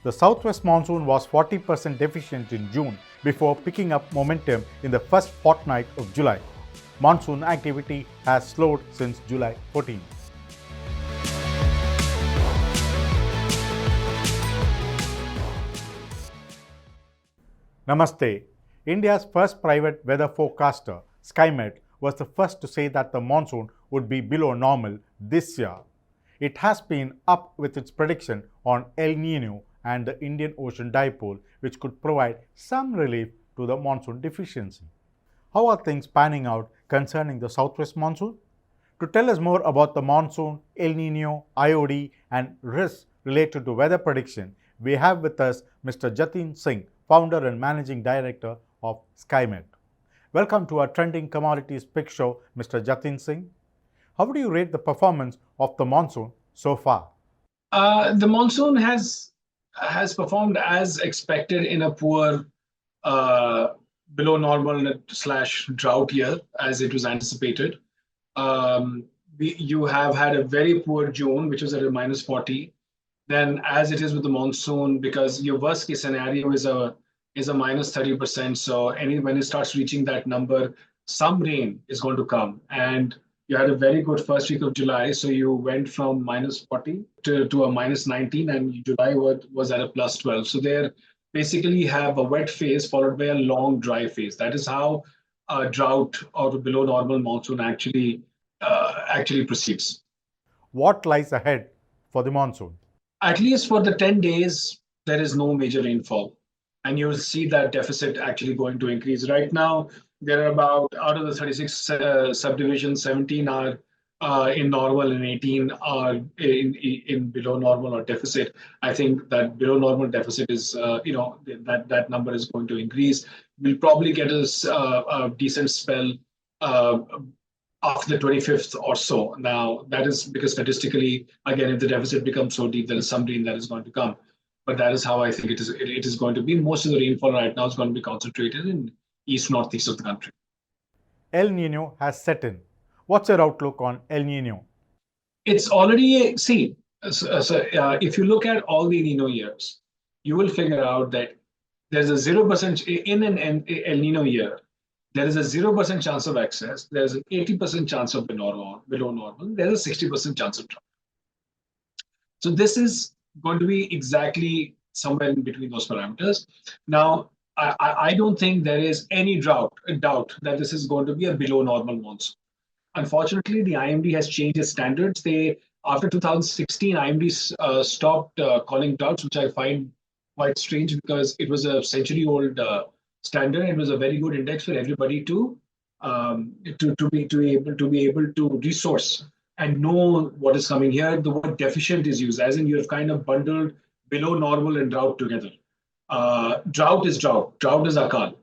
The southwest monsoon was 40% deficient in June before picking up momentum in the first fortnight of July. Monsoon activity has slowed since July 14. Namaste. India's first private weather forecaster, Skymet, was the first to say that the monsoon would be below normal this year. It has been up with its prediction on El Nino and the Indian Ocean Dipole, which could provide some relief to the monsoon deficiency. How are things panning out concerning the southwest monsoon? To tell us more about the monsoon, El Nino, IOD, and risks related to weather prediction, we have with us Mr. Jatin Singh, founder and managing director of Skymet. Welcome to our Trending Commodities Pick Show, Mr. Jatin Singh. How would you rate the performance of the monsoon so far? The monsoon has performed as expected in a poor, below normal / drought year, as it was anticipated. You have had a very poor June, which was at a minus 40. Then, as it is with the monsoon, because your worst case scenario is a minus 30%. So when it starts reaching that number, some rain is going to come. And you had a very good first week of July, so you went from minus 40 to a minus 19, and July was at a plus 12. So they basically have a wet phase followed by a long dry phase. That is how a drought or below normal monsoon actually proceeds. What lies ahead for the monsoon? At least for the 10 days, there is no major rainfall. And you'll see that deficit actually going to increase. Right now, there are about, out of the 36 subdivisions, 17 are in normal and 18 are in below normal or deficit. I think that below normal deficit is, that number is going to increase. We'll probably get a decent spell after the 25th or so. Now, that is because statistically, again, if the deficit becomes so deep, there is some rain that is going to come. But that is how I think it is going to be. Most of the rainfall right now is going to be concentrated in east-northeast of the country. El Nino has set in. What's your outlook on El Nino? It's already, if you look at all the Nino years, you will figure out that there's a 0% in an El Nino year. There is a 0% chance of excess. There's an 80% chance of below normal. There's a 60% chance of drought. So this is going to be exactly somewhere in between those parameters. Now, I don't think there is any doubt that this is going to be a below normal monsoon. Unfortunately, the IMD has changed its standards. After 2016, IMD stopped calling droughts, which I find quite strange because it was a century-old standard. It was a very good index for everybody to be able to resource and know what is coming here. The word deficient is used, as in you have kind of bundled below normal and drought together. Drought is drought. Drought is akal.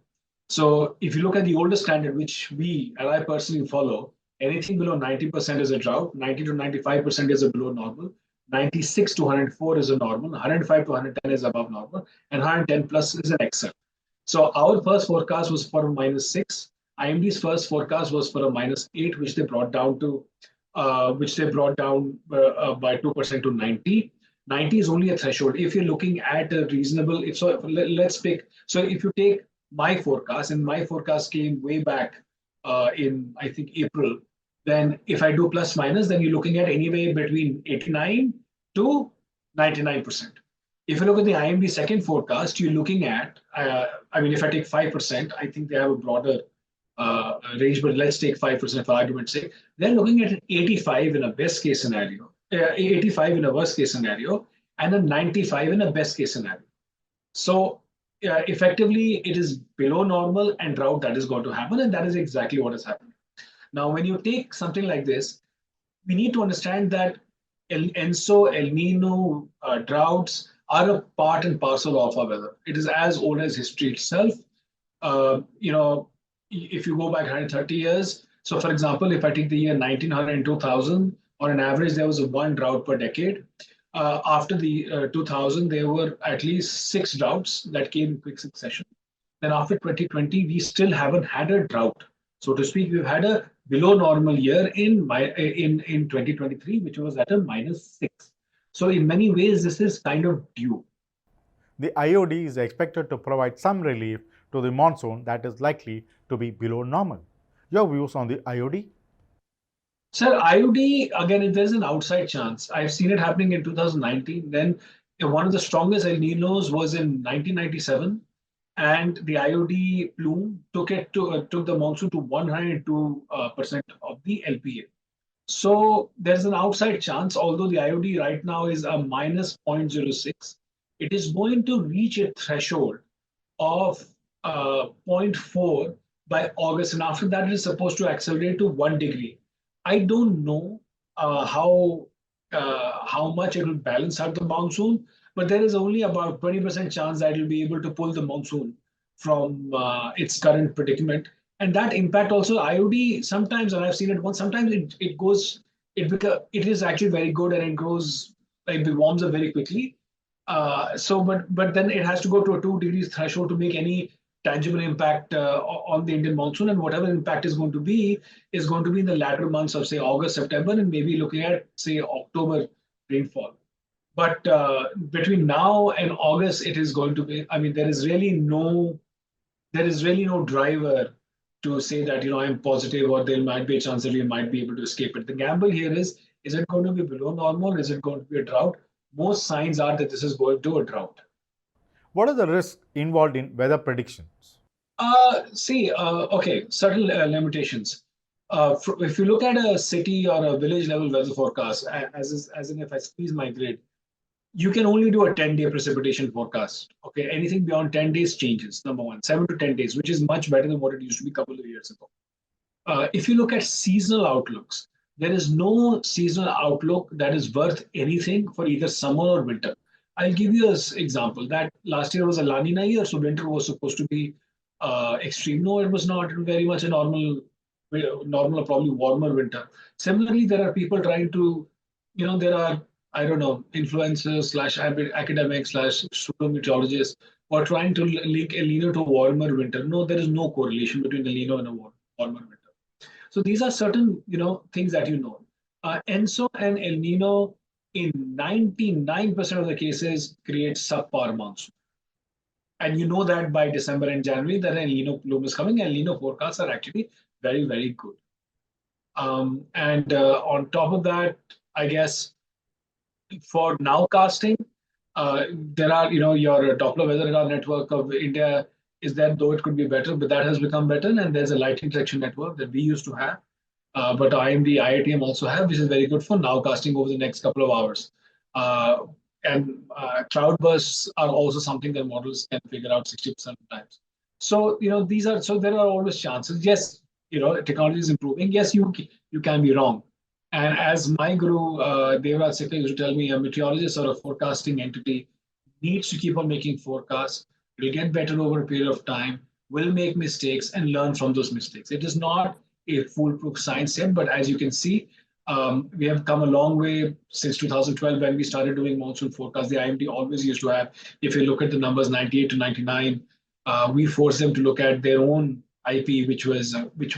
So if you look at the older standard, which we and I personally follow, anything below 90% is a drought, 90 to 95% is a below normal, 96 to 104 is a normal, 105 to 110 is above normal, and 110 plus is an excess. So our first forecast was for a minus 6. IMD's first forecast was for a minus 8, which they brought down by 2% to 90. 90 is only a threshold. If you're looking at a reasonable, let's pick. So if you take my forecast, and my forecast came way back in, I think, April, then if I do plus minus, then you're looking at anywhere between 89 to 99%. If you look at the IMD second forecast, you're looking at, if I take 5%, I think they have a broader range, but let's take 5% for argument's sake. They're looking at an 85 in a best case scenario, 85 in a worst case scenario, and a 95 in a best case scenario. So effectively, it is below normal and drought that is going to happen, and that is exactly what is happening. Now, when you take something like this, we need to understand that El Nino, droughts are a part and parcel of our weather. It is as old as history itself. If you go back 130 years, so for example, if I take the year 1900 and 2000, on an average, there was one drought per decade. After the 2000, there were at least 6 droughts that came in quick succession. Then after 2020, we still haven't had a drought. So to speak, we've had a below normal year in 2023, which was at a minus 6. So in many ways, this is kind of due. The IOD is expected to provide some relief to the monsoon that is likely to be below normal. Your views on the IOD? Sir, IOD, again, if there's an outside chance, I've seen it happening in 2019. Then one of the strongest El Ninos was in 1997, and the IOD plume took the monsoon to 102% of the LPA. So there's an outside chance, although the IOD right now is a minus 0.06, it is going to reach a threshold of zero point 0.4 by August, and after that, it is supposed to accelerate to 1 degree. I don't know how much it will balance out the monsoon, but there is only about 20% chance that it will be able to pull the monsoon from its current predicament. And that impact also IOD sometimes, and I've seen it once, sometimes it is actually very good and it grows, like it warms up very quickly. But then it has to go to a 2 degrees threshold to make any tangible impact on the Indian monsoon, and whatever impact is going to be in the latter months of say August, September, and maybe looking at say October rainfall. But between now and August, it is going to be. I mean, there is really no driver to say that I'm positive or there might be a chance that we might be able to escape it. The gamble here is it going to be below normal? Is it going to be a drought? Most signs are that this is going to a drought. What are the risks involved in weather predictions? Okay, certain limitations. If you look at a city or a village level weather forecast, as in if I squeeze my grid, you can only do a 10-day precipitation forecast. Okay, anything beyond 10 days changes, number one, 7 to 10 days, which is much better than what it used to be a couple of years ago. If you look at seasonal outlooks, there is no seasonal outlook that is worth anything for either summer or winter. I'll give you an example that last year was a La Nina year, so winter was supposed to be extreme. No, it was not. It was very much a normal or probably warmer winter. Similarly, there are people trying to, there are, I don't know, influencers slash academics slash pseudo meteorologists who are trying to link El Nino to a warmer winter. No, there is no correlation between El Nino and a warmer winter. So these are certain, things that Enso and El Nino in 99% of the cases create subpar monsoon. And you know that by December and January that El Nino plume is coming. El Nino forecasts are actually very, very good. On top of that, I guess for nowcasting, there are, your Doppler weather radar network of India is there, though it could be better, but that has become better. And there's a lightning detection network that we used to have. But IMD, IITM also have, which is very good for nowcasting over the next couple of hours. Cloud bursts are also something that models can figure out 60% of the times. So, there are always chances. Yes, technology is improving. Yes, you can be wrong. And as my guru, Devraj Sikka, used to tell me, a meteorologist or a forecasting entity needs to keep on making forecasts. Will get better over a period of time, will make mistakes and learn from those mistakes. It is not a foolproof science yet, but as you can see, we have come a long way since 2012 when we started doing monsoon forecasts. The IMD always used to have, if you look at the numbers 98 to 99, we forced them to look at their own IP, which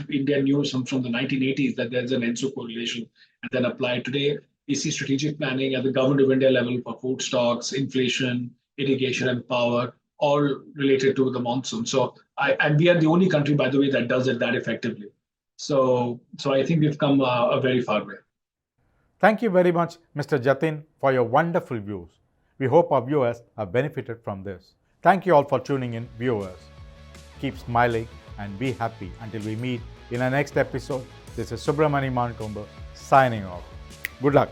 India knew from the 1980s that there's an ENSO correlation, and then applied. Today, we see strategic planning at the government of India level for food stocks, inflation, irrigation, and power, all related to the monsoon. And we are the only country, by the way, that does it that effectively. So I think we've come a very far way. Thank you very much, Mr. Jatin, for your wonderful views. We hope our viewers have benefited from this. Thank you all for tuning in, viewers. Keep smiling and be happy until we meet in our next episode. This is Subramani Mantomba signing off. Good luck.